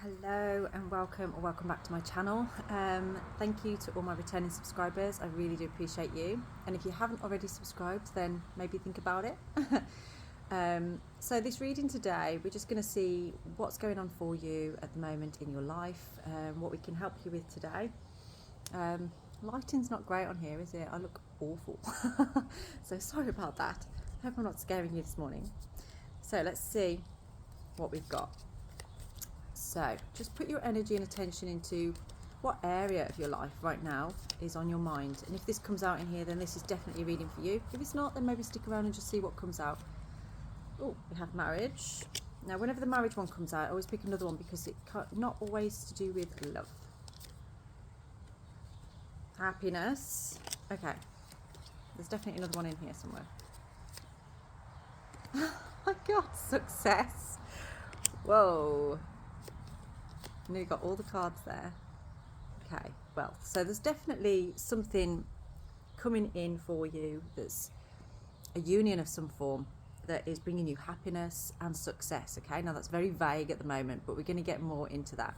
Hello and welcome back to my channel. Thank you to all my returning subscribers. I really do appreciate you, and if you haven't already subscribed, then maybe think about it. So this reading today, we're just going to see what's going on for you at the moment in your life, what we can help you with today. Lighting's not great on here, is it? I look awful. So sorry about that. I hope I'm not scaring you this morning. So let's see what we've got. So just put your energy and attention into what area of your life right now is on your mind. And if this comes out in here, then this is definitely a reading for you. If it's not, then maybe stick around and just see what comes out. Oh, we have marriage. Now, whenever the marriage one comes out, I always pick another one because it's not always to do with love. Happiness. Okay. There's definitely another one in here somewhere. Oh my God, success. Whoa. Nearly got all the cards there. Okay, well, so there's definitely something coming in for you that's a union of some form that is bringing you happiness and success. Okay, now that's very vague at the moment, but we're going to get more into that.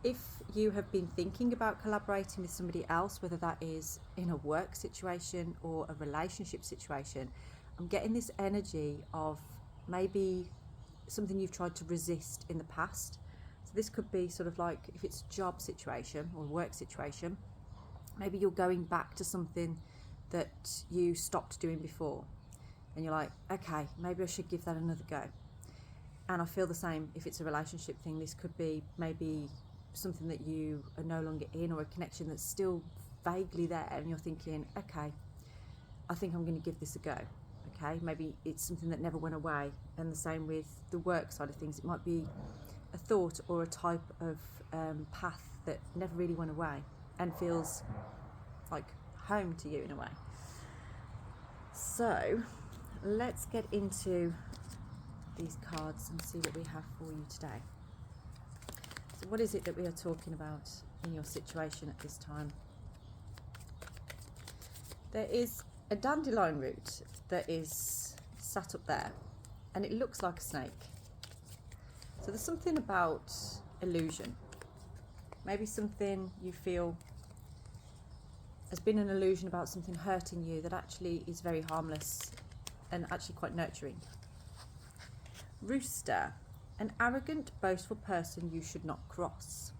If you have been thinking about collaborating with somebody else, whether that is in a work situation or a relationship situation, I'm getting this energy of maybe something you've tried to resist in the past. So this could be sort of like, if it's a job situation or a work situation, maybe you're going back to something that you stopped doing before. And you're like, okay, maybe I should give that another go. And I feel the same if it's a relationship thing. This could be maybe something that you are no longer in, or a connection that's still vaguely there. And you're thinking, okay, I think I'm going to give this a go. Okay, maybe it's something that never went away. And the same with the work side of things. It might be a thought or a type of path that never really went away and feels like home to you in a way. So let's get into these cards and see what we have for you today. So what is it that we are talking about in your situation at this time? There is a dandelion root that is sat up there, and it looks like a snake. So there's something about illusion. Maybe something you feel has been an illusion about something hurting you that actually is very harmless and actually quite nurturing. Rooster, an arrogant, boastful person you should not cross.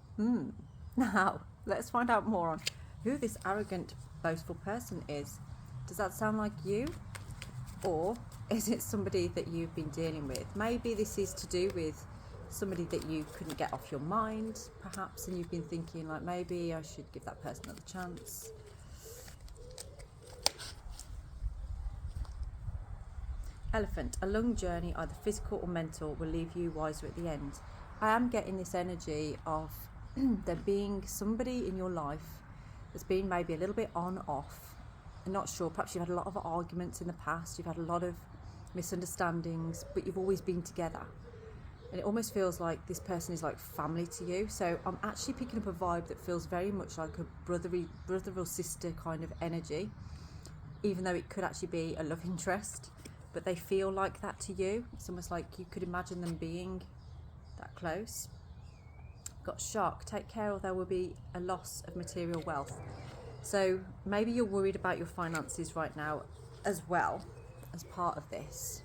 Now, let's find out more on who this arrogant, boastful person is. Does that sound like you? Or is it somebody that you've been dealing with? Maybe this is to do with somebody that you couldn't get off your mind, perhaps, and you've been thinking, like, maybe I should give that person another chance. Elephant, a long journey, either physical or mental, will leave you wiser at the end. I am getting this energy of there being somebody in your life that's been maybe a little bit on, off. I'm not sure, perhaps you've had a lot of arguments in the past, you've had a lot of misunderstandings, but you've always been together. And it almost feels like this person is like family to you. So I'm actually picking up a vibe that feels very much like a brother or sister kind of energy, even though it could actually be a love interest, but they feel like that to you. It's almost like you could imagine them being that close. Got shark, take care or there will be a loss of material wealth. So maybe you're worried about your finances right now as well as part of this.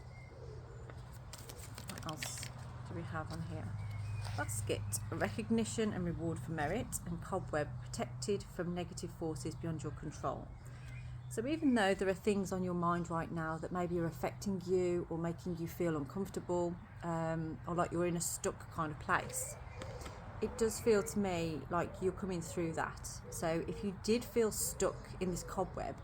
What else do we have on here? Basket, recognition and reward for merit, and cobweb, protected from negative forces beyond your control. So even though there are things on your mind right now that maybe are affecting you or making you feel uncomfortable, or like you're in a stuck kind of place, it does feel to me like you're coming through that. So if you did feel stuck in this cobweb,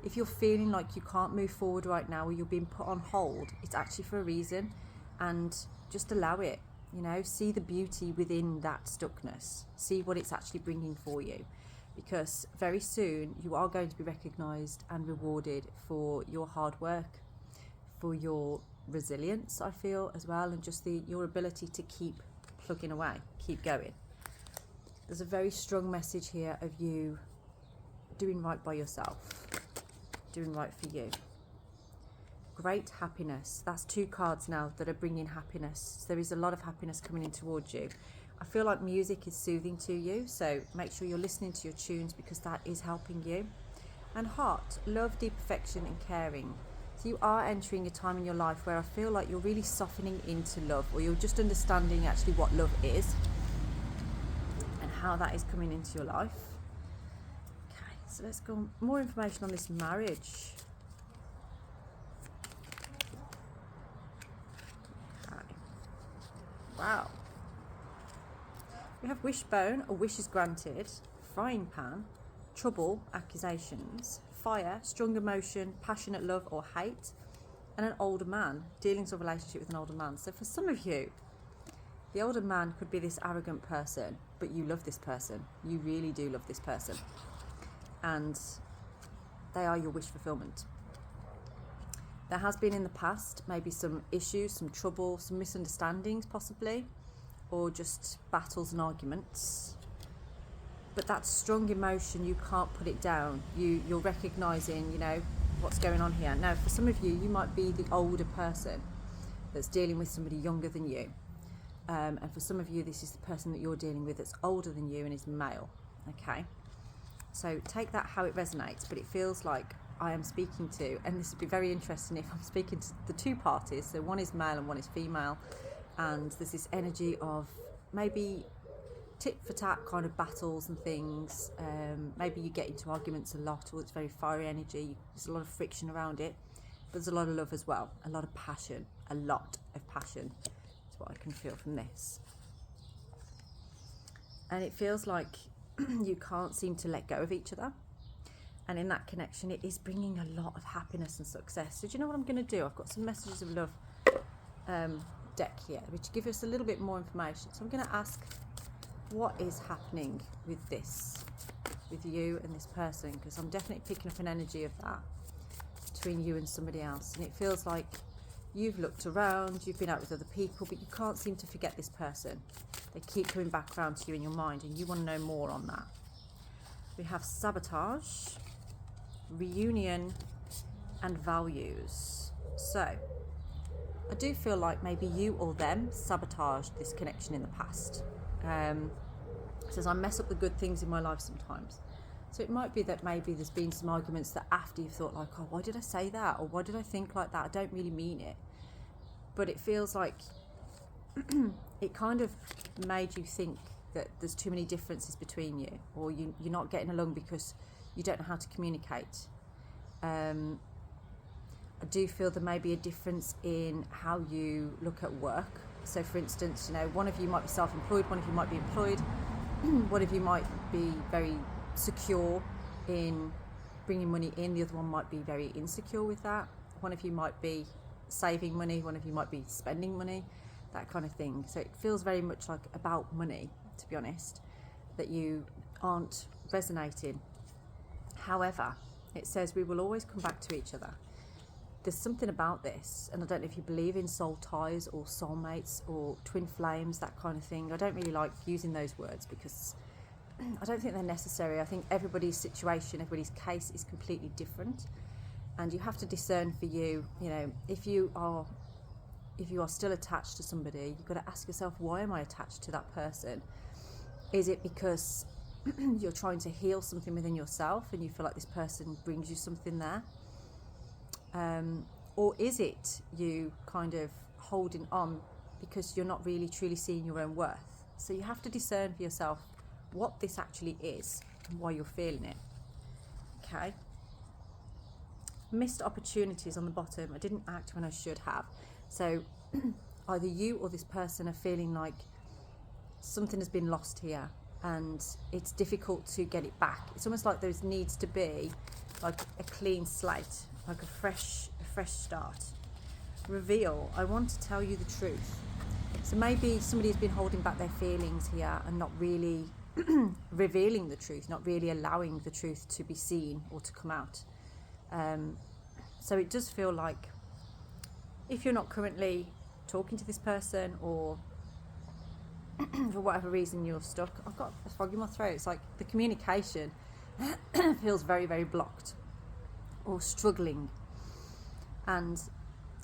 if you're feeling like you can't move forward right now or you're being put on hold, it's actually for a reason, and just allow it. You know, see the beauty within that stuckness, see what it's actually bringing for you, because very soon you are going to be recognised and rewarded for your hard work, for your resilience, I feel, as well, and just your ability to keep plugging away, keep going. There's a very strong message here of you doing right by yourself, doing right for you. Great happiness. That's two cards now that are bringing happiness. So there is a lot of happiness coming in towards you. I feel like music is soothing to you, so make sure you're listening to your tunes because that is helping you. And heart, love, deep affection and caring. So you are entering a time in your life where I feel like you're really softening into love, or you're just understanding actually what love is and how that is coming into your life. Okay, so let's go more information on this marriage. Okay. Wow. We have wishbone, or wishes granted, frying pan, trouble, accusations, fire, strong emotion, passionate love or hate, and an older man, dealings or relationship with an older man. So for some of you, the older man could be this arrogant person, but you love this person. You really do love this person. And they are your wish fulfillment. There has been in the past maybe some issues, some trouble, some misunderstandings possibly, or just battles and arguments. But that strong emotion, you can't put it down. You're recognising, you know, what's going on here. Now, for some of you, you might be the older person that's dealing with somebody younger than you. And for some of you, this is the person that you're dealing with that's older than you and is male. Okay? So take that how it resonates, but it feels like I am speaking to, and this would be very interesting if I'm speaking to the two parties. So one is male and one is female. And there's this energy of maybe tit for tat kind of battles and things. Maybe you get into arguments a lot, or it's very fiery energy. There's a lot of friction around it, but there's a lot of love as well, a lot of passion, a lot of passion is what I can feel from this. And it feels like you can't seem to let go of each other. And in that connection, it is bringing a lot of happiness and success. So do you know what I'm going to do? I've got some messages of love deck here, which give us a little bit more information. So I'm going to ask, what is happening with this, with you and this person? Because I'm definitely picking up an energy of that between you and somebody else. And it feels like you've looked around, you've been out with other people, but you can't seem to forget this person. They keep coming back around to you in your mind, and you want to know more on that. We have sabotage, reunion, and values. So I do feel like maybe you or them sabotaged this connection in the past. It says I mess up the good things in my life sometimes. So it might be that maybe there's been some arguments that after you've thought like, oh, why did I say that? Or why did I think like that? I don't really mean it. But it feels like it kind of made you think that there's too many differences between you, or you're not getting along because you don't know how to communicate. I do feel there may be a difference in how you look at work. So for instance, you know, one of you might be self-employed, one of you might be employed, one of you might be very secure in bringing money in, the other one might be very insecure with that. One of you might be saving money, one of you might be spending money, that kind of thing. So it feels very much like about money, to be honest, that you aren't resonating. However, it says we will always come back to each other. There's something about this, and I don't know if you believe in soul ties or soulmates or twin flames, that kind of thing. I don't really like using those words because I don't think they're necessary. I think everybody's situation, everybody's case is completely different, and you have to discern for you, you know, if you are still attached to somebody, you've got to ask yourself, why am I attached to that person? Is it because you're trying to heal something within yourself and you feel like this person brings you something there? Or is it you kind of holding on because you're not really truly seeing your own worth? So you have to discern for yourself what this actually is and why you're feeling it. Okay. Missed opportunities on the bottom. I didn't act when I should have. So either you or this person are feeling like something has been lost here and it's difficult to get it back. It's almost like there needs to be like a clean slate, like a fresh start. Reveal. I want to tell you the truth. So maybe somebody's been holding back their feelings here and not really revealing the truth, not really allowing the truth to be seen or to come out. So it does feel like if you're not currently talking to this person, or for whatever reason you're stuck, I've got a frog in my throat. It's like the communication feels very, very blocked or struggling. And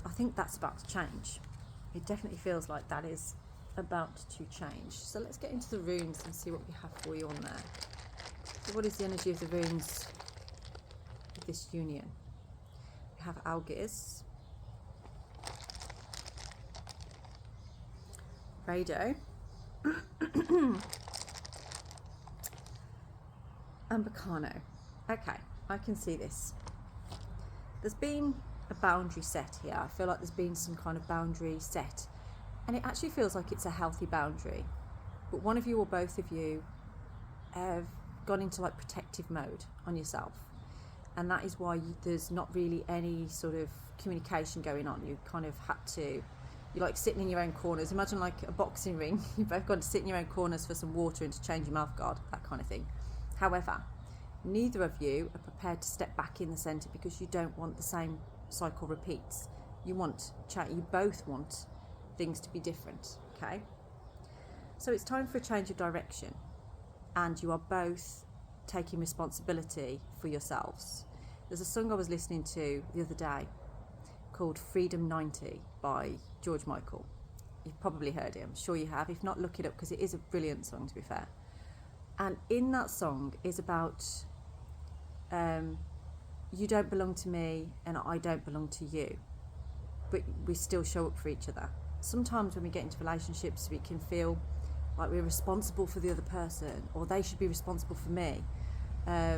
I think that's about to change. It definitely feels like that is about to change. So let's get into the runes and see what we have for you on there. So what is the energy of the runes of this union? We have Algiz, Rado, and Bacano. Okay, I can see this. There's been a boundary set here. I feel like there's been some kind of boundary set, and it actually feels like it's a healthy boundary, but one of you or both of you have gone into like protective mode on yourself, and that is why there's not really any sort of communication going on. You kind of had to, you're like sitting in your own corners. Imagine like a boxing ring. You've both got to sit in your own corners for some water and to change your mouth guard, that kind of thing. However, neither of you are prepared to step back in the centre because you don't want the same cycle repeats. You want chat. You both want things to be different. Okay, so it's time for a change of direction, and you are both taking responsibility for yourselves. There's a song I was listening to the other day called Freedom 90 by George Michael. You've probably heard it, I'm sure you have. If not, look it up, because it is a brilliant song, to be fair. And in that song is about you don't belong to me and I don't belong to you, but we still show up for each other. Sometimes when we get into relationships, we can feel like we're responsible for the other person, or they should be responsible for me, but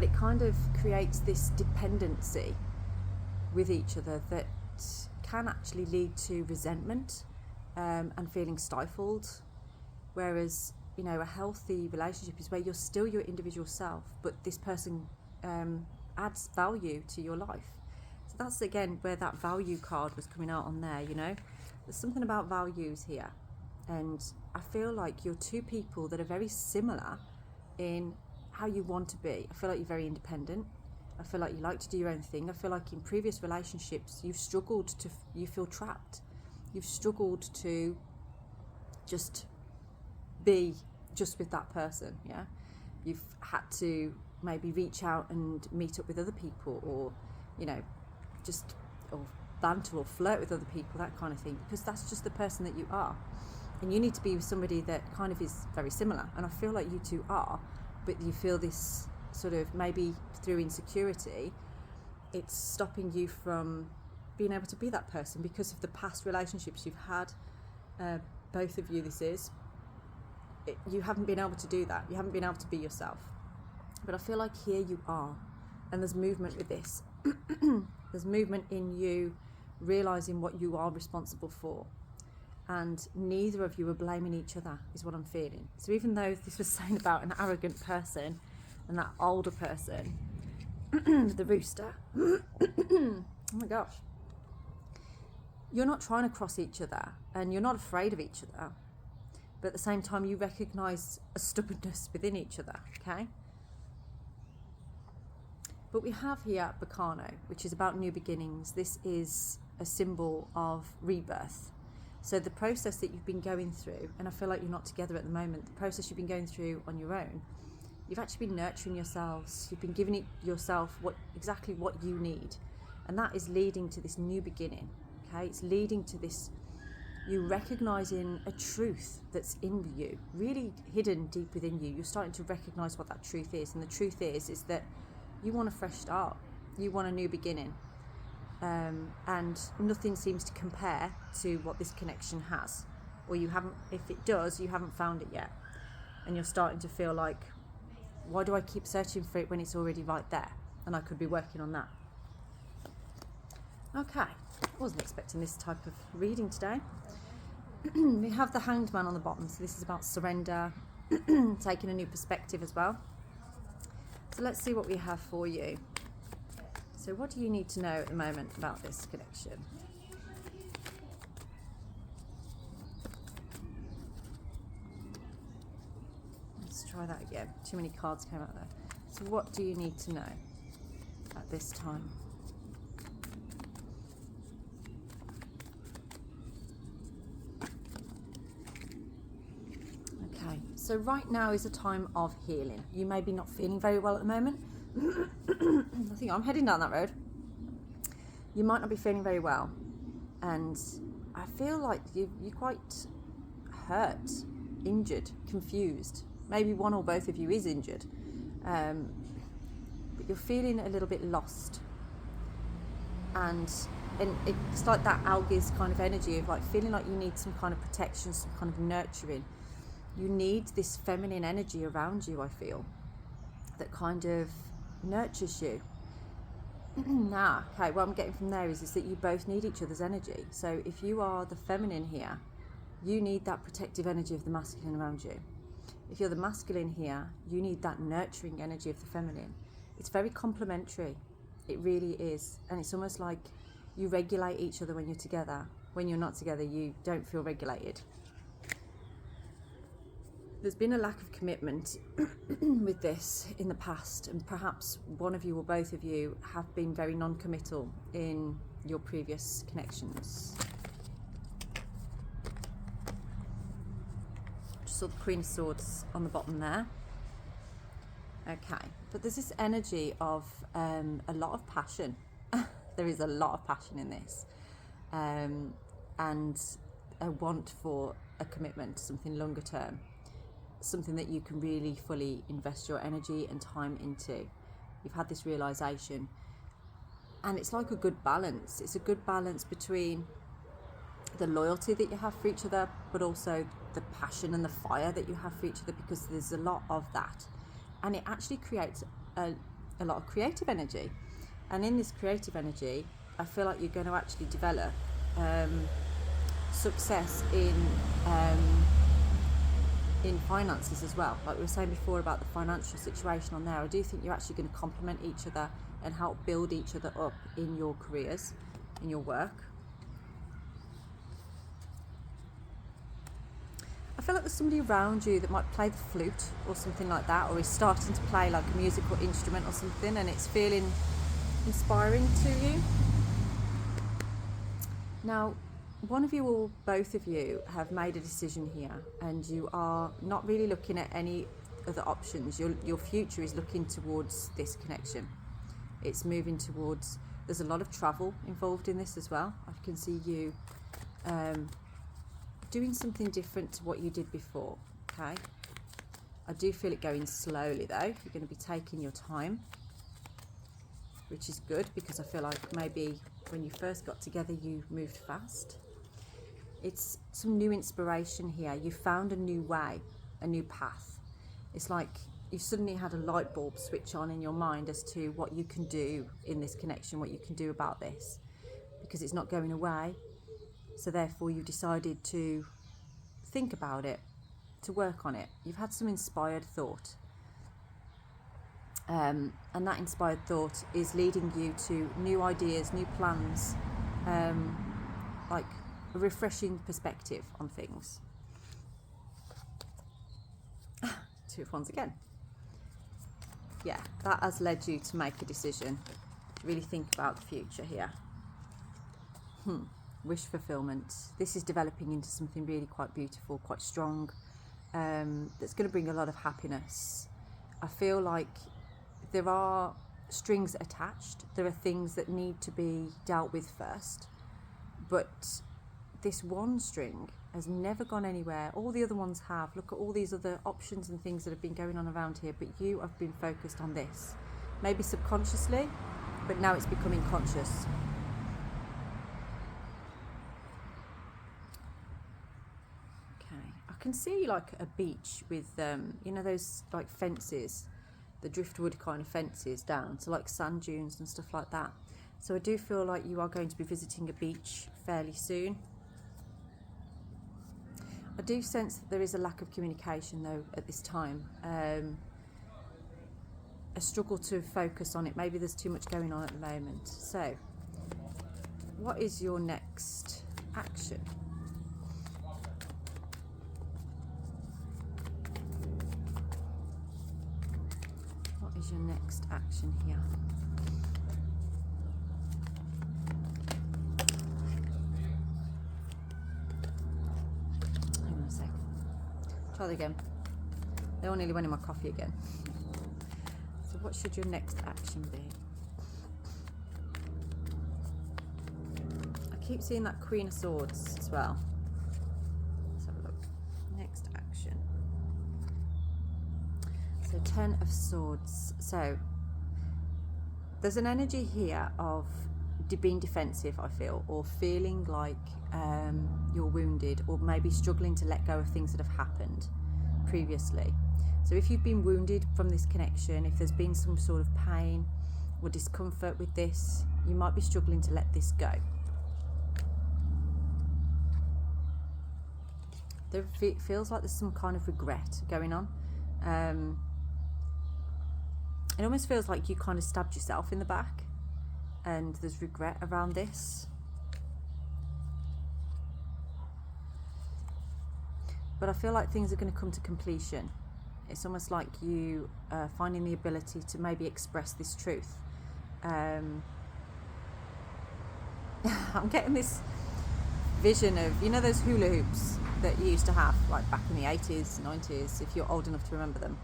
it kind of creates this dependency with each other that can actually lead to resentment and feeling stifled. Whereas, a healthy relationship is where you're still your individual self, but this person adds value to your life. So that's again where that value card was coming out on there. There's something about values here, and I feel like you're two people that are very similar in how you want to be. I feel like you're very independent. I feel like you like to do your own thing. I feel like in previous relationships you've struggled to, you feel trapped. You've struggled to just be just with that person. Yeah, you've had to maybe reach out and meet up with other people, or or banter or flirt with other people, that kind of thing, because that's just the person that you are. And you need to be with somebody that kind of is very similar, and I feel like you two are, but you feel this sort of, maybe through insecurity, it's stopping you from being able to be that person because of the past relationships you've had. Both of you, you haven't been able to do that. You haven't been able to be yourself. But I feel like here you are, and there's movement with this. There's movement in you realising what you are responsible for, and neither of you are blaming each other, is what I'm feeling. So even though this was saying about an arrogant person and that older person, the rooster, oh my gosh, you're not trying to cross each other, and you're not afraid of each other, but at the same time you recognise a stubbornness within each other. Okay, but we have here Bacano, which is about new beginnings. This is a symbol of rebirth. So the process that you've been going through, and I feel like you're not together at the moment, the process you've been going through on your own, you've actually been nurturing yourselves. You've been giving yourself exactly what you need, and that is leading to this new beginning. Okay, it's leading to this, you recognizing a truth that's in you, really hidden deep within you. You're starting to recognize what that truth is, and the truth is that you want a fresh start. You want a new beginning, and nothing seems to compare to what this connection has, or you haven't. If it does, you haven't found it yet, and you're starting to feel like, why do I keep searching for it when it's already right there, and I could be working on that? Okay, I wasn't expecting this type of reading today. We have the Hanged Man on the bottom, so this is about surrender, taking a new perspective as well. So let's see what we have for you. So what do you need to know at the moment about this connection? Let's try that again. Too many cards came out there. So what do you need to know at this time? Okay, so right now is a time of healing. You may be not feeling very well at the moment. I think I'm heading down that road. You might not be feeling very well, and I feel like you're quite hurt, injured, confused. Maybe one or both of you is injured, but you're feeling a little bit lost. And it's like that algae's kind of energy of like feeling like you need some kind of protection, some kind of nurturing. You need this feminine energy around you, I feel, that kind of nurtures you. Now, okay, what I'm getting from there is that you both need each other's energy. So if you are the feminine here, you need that protective energy of the masculine around you. If you're the masculine here, you need that nurturing energy of the feminine. It's very complementary. It really is. And it's almost like you regulate each other when you're together. When you're not together, you don't feel regulated. There's been a lack of commitment with this in the past, and perhaps one of you or both of you have been very non-committal in your previous connections. Just saw the Queen of Swords on the bottom there. Okay, but there's this energy of a lot of passion. There is a lot of passion in this, and a want for a commitment, something longer term, something that you can really fully invest your energy and time into. You've had this realization, and it's like a good balance. It's a good balance between the loyalty that you have for each other, but also the passion and the fire that you have for each other, because there's a lot of that. And it actually creates a lot of creative energy. And in this creative energy, I feel like you're going to actually develop success in finances as well. Like we were saying before about the financial situation on there, I do think you're actually going to complement each other and help build each other up in your careers, in your work. I feel like there's somebody around you that might play the flute or something like that, or is starting to play like a musical instrument or something, and it's feeling inspiring to you. Now, one of you or both of you have made a decision here, and you are not really looking at any other options. Your future is looking towards this connection. It's moving towards, there's a lot of travel involved in this as well. I can see you doing something different to what you did before, okay? I do feel it going slowly though. You're going to be taking your time, which is good, because I feel like maybe when you first got together you moved fast. It's some new inspiration here. You found a new way, a new path. It's like you've suddenly had a light bulb switch on in your mind as to what you can do in this connection, what you can do about this, because it's not going away. So therefore you've decided to think about it, to work on it. You've had some inspired thought. And that inspired thought is leading you to new ideas, new plans, like a refreshing perspective on things. Two of Wands again. Yeah, that has led you to make a decision, really think about the future here. Wish fulfillment. This is developing into something really quite beautiful, quite strong, that's going to bring a lot of happiness. I feel like there are strings attached. There are things that need to be dealt with first, but this one string has never gone anywhere. All the other ones have. Look at all these other options and things that have been going on around here, but you have been focused on this, maybe subconsciously, but now it's becoming conscious. I can see like a beach with you know, those like fences, the driftwood kind of fences down, so like sand dunes and stuff like that. So I do feel like you are going to be visiting a beach fairly soon. I do sense that there is a lack of communication though at this time, a struggle to focus on it. Maybe there's too much going on at the moment. So what is your next action? Your next action here? Hang on a sec. Try that again. They all nearly went in my coffee again. So what should your next action be? keep seeing that Queen of Swords as well. Let's have a look. Next action. So 10 of Swords. So there's an energy here of being defensive, I feel, or feeling like you're wounded, or maybe struggling to let go of things that have happened previously. So if you've been wounded from this connection, if there's been some sort of pain or discomfort with this, you might be struggling to let this go. There feels like there's some kind of regret going on. It almost feels like you kind of stabbed yourself in the back, and there's regret around this. But I feel like things are going to come to completion. It's almost like you finding the ability to maybe express this truth. I'm getting this vision of, you know, those hula hoops that you used to have, like back in the 80s, 90s, if you're old enough to remember them.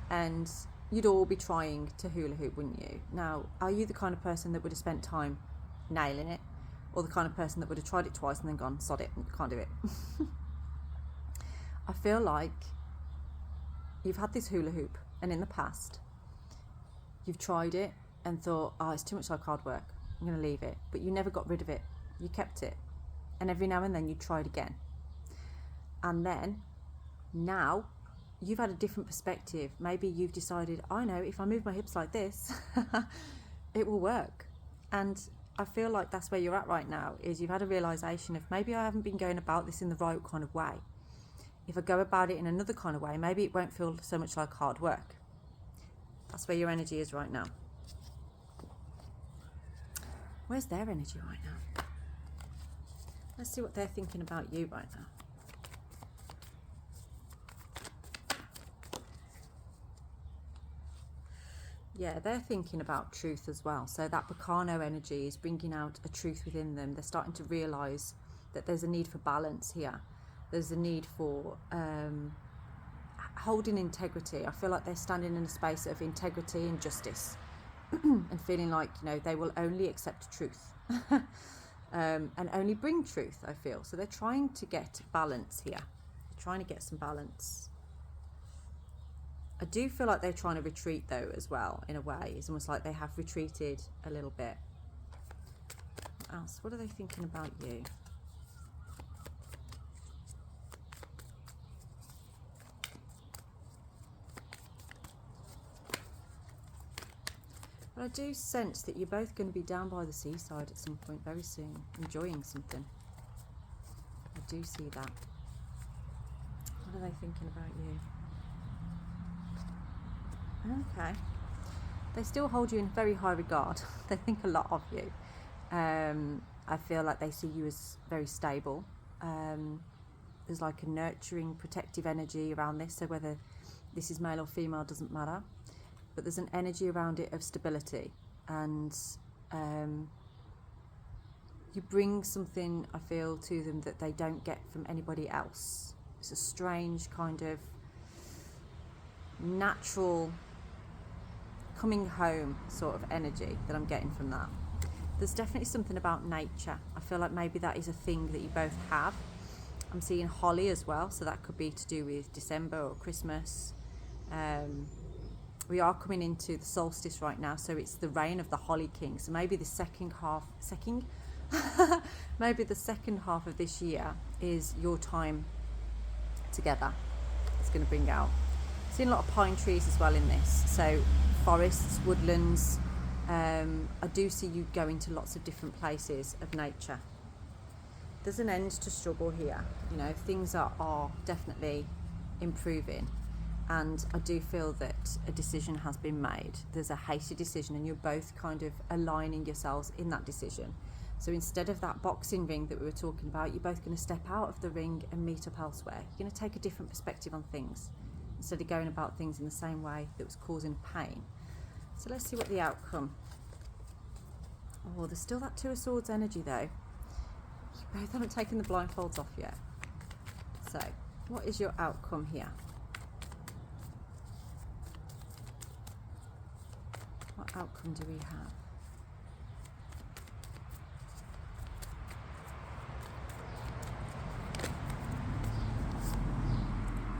And you'd all be trying to hula hoop, wouldn't you? Now, are you the kind of person that would have spent time nailing it? Or the kind of person that would have tried it twice and then gone, sod it, can't do it? I feel like you've had this hula hoop, and in the past, you've tried it and thought, oh, it's too much like hard work, I'm going to leave it. But you never got rid of it. You kept it. And every now and then you tried again. And then, now, you've had a different perspective. Maybe you've decided, I know, if I move my hips like this, it will work. And I feel like that's where you're at right now, is you've had a realization of, maybe I haven't been going about this in the right kind of way. If I go about it in another kind of way, maybe it won't feel so much like hard work. That's where your energy is right now. Where's their energy right now? Let's see what they're thinking about you right now. Yeah, they're thinking about truth as well. So that Bacano energy is bringing out a truth within them. They're starting to realise that there's a need for balance here. There's a need for holding integrity. I feel like they're standing in a space of integrity and justice and feeling like, you know, they will only accept truth and only bring truth, I feel. So they're trying to get balance here. They're trying to get some balance. I do feel like they're trying to retreat though as well, in a way. It's almost like they have retreated a little bit. What else? What are they thinking about you? But I do sense that you're both going to be down by the seaside at some point very soon, enjoying something. I do see that. What are they thinking about you? Okay. They still hold you in very high regard. They think a lot of you. I feel like they see you as very stable. There's like a nurturing, protective energy around this. So whether this is male or female doesn't matter. But there's an energy around it of stability. And you bring something, I feel, to them that they don't get from anybody else. It's a strange kind of natural coming home sort of energy that I'm getting from that. There's definitely something about nature. I feel like maybe that is a thing that you both have. I'm seeing holly as well, so that could be to do with December or Christmas. We are coming into the solstice right now, so it's the reign of the Holly King. So maybe the maybe the second half of this year is your time together. It's going to bring out. Seeing a lot of pine trees as well in this. So forests, woodlands. I do see you going to lots of different places of nature. There's an end to struggle here. You know, things are definitely improving. And I do feel that a decision has been made. There's a hasty decision, and you're both kind of aligning yourselves in that decision. So instead of that boxing ring that we were talking about, you're both going to step out of the ring and meet up elsewhere. You're going to take a different perspective on things instead of going about things in the same way that was causing pain. So let's see what the outcome. Oh, there's still that Two of Swords energy though. You both haven't taken the blindfolds off yet. So what is your outcome here? What outcome do we have?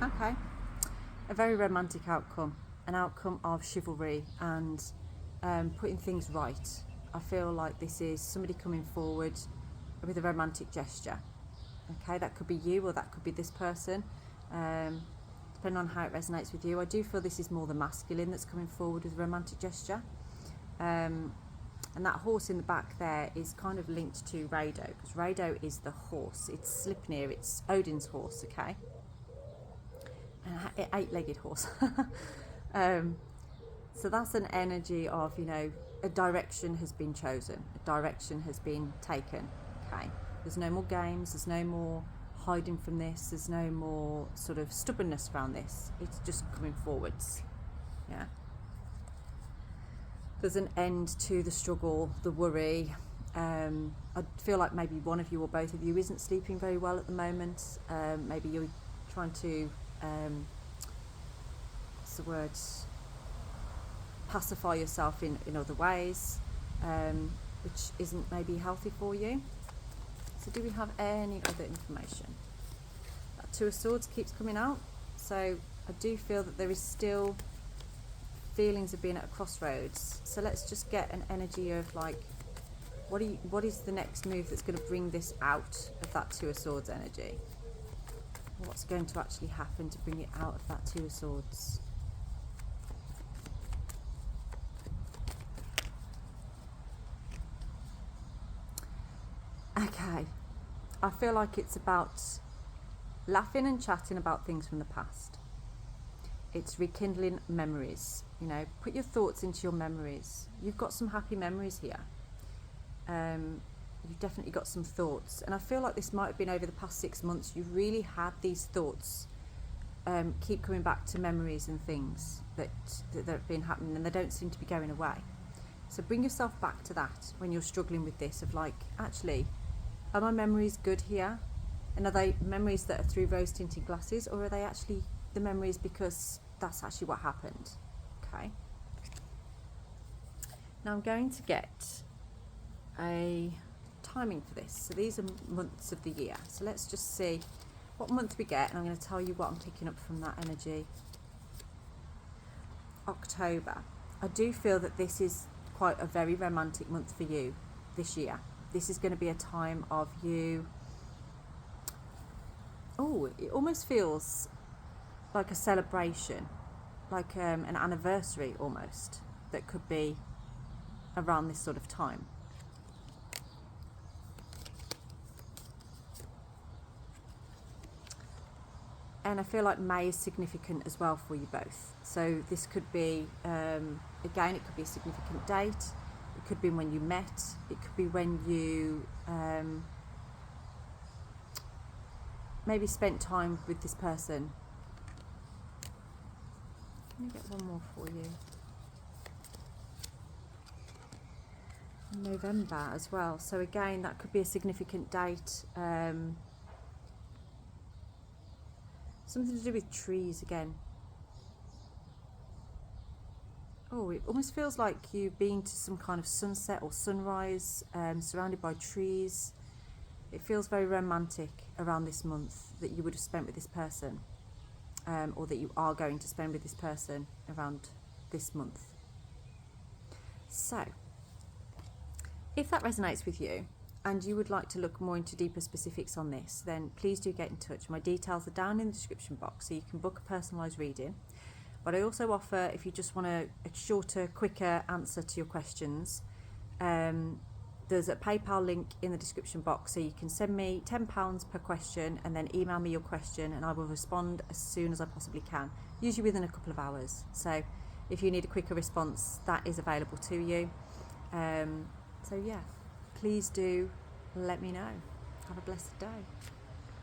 Okay, a very romantic outcome, an outcome of chivalry and putting things right. I feel like this is somebody coming forward with a romantic gesture. Okay, that could be you or that could be this person, depending on how it resonates with you. I do feel this is more the masculine that's coming forward with a romantic gesture. And that horse in the back there is kind of linked to Rado, because Rado is the horse. It's Slipnir, it's Odin's horse, okay? An eight-legged horse. So that's an energy of, you know, a direction has been chosen, a direction has been taken, okay? There's no more games, there's no more hiding from this, there's no more sort of stubbornness around this. It's just coming forwards, yeah? There's an end to the struggle, the worry. I feel like maybe one of you or both of you isn't sleeping very well at the moment. Maybe you're trying to, what's the word, pacify yourself in other ways, which isn't maybe healthy for you. So do we have any other information? That Two of Swords keeps coming out. So I do feel that there is still feelings of being at a crossroads. So let's just get an energy of like, what is the next move that's going to bring this out of that Two of Swords energy? What's going to actually happen to bring it out of that Two of Swords? Okay, I feel like it's about laughing and chatting about things from the past. It's rekindling memories, you know, put your thoughts into your memories. You've got some happy memories here. You've definitely got some thoughts. And I feel like this might have been over the past 6 months. You've really had these thoughts keep coming back to memories and things that have been happening, and they don't seem to be going away. So bring yourself back to that when you're struggling with this of like, actually, are my memories good here? And are they memories that are through rose-tinted glasses, or are they actually the memories because that's actually what happened? Okay. Now I'm going to get a timing for this. So these are months of the year. So let's just see what month we get, and I'm going to tell you what I'm picking up from that energy. October. I do feel that this is quite a very romantic month for you this year. This is going to be a time of you, it almost feels like a celebration, like an anniversary almost, that could be around this sort of time. And I feel like May is significant as well for you both. So this could be, again, it could be a significant date. It could be when you met. It could be when you maybe spent time with this person. Let me get one more for you. November as well. So again, that could be a significant date. Something to do with trees again. It almost feels like you've been to some kind of sunset or sunrise, surrounded by trees. It feels very romantic around this month that you would have spent with this person, or that you are going to spend with this person around this month. So, if that resonates with you, and you would like to look more into deeper specifics on this, then please do get in touch. My details are down in the description box, so you can book a personalised reading. But I also offer, if you just want a shorter, quicker answer to your questions, there's a PayPal link in the description box, so you can send me £10 per question and then email me your question, and I will respond as soon as I possibly can, usually within a couple of hours. So if you need a quicker response, that is available to you. So yeah, please do let me know. Have a blessed day.